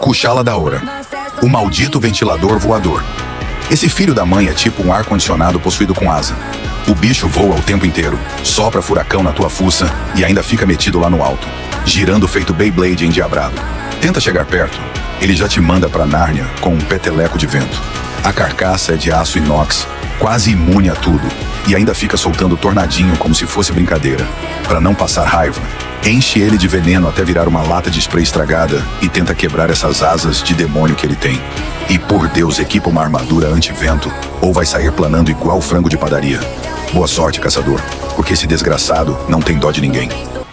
Kuchala Daora, o maldito ventilador voador. Esse filho da mãe é tipo um ar-condicionado possuído com asa. O bicho voa o tempo inteiro, sopra furacão na tua fuça e ainda fica metido lá no alto, girando feito Beyblade endiabrado. Tenta chegar perto, ele já te manda pra Nárnia com um peteleco de vento. A carcaça é de aço inox, quase imune a tudo, e ainda fica soltando tornadinho como se fosse brincadeira. Pra não passar raiva, enche ele de veneno até virar uma lata de spray estragada e tenta quebrar essas asas de demônio que ele tem. E por Deus, equipa uma armadura anti-vento ou vai sair planando igual frango de padaria. Boa sorte, caçador, porque esse desgraçado não tem dó de ninguém.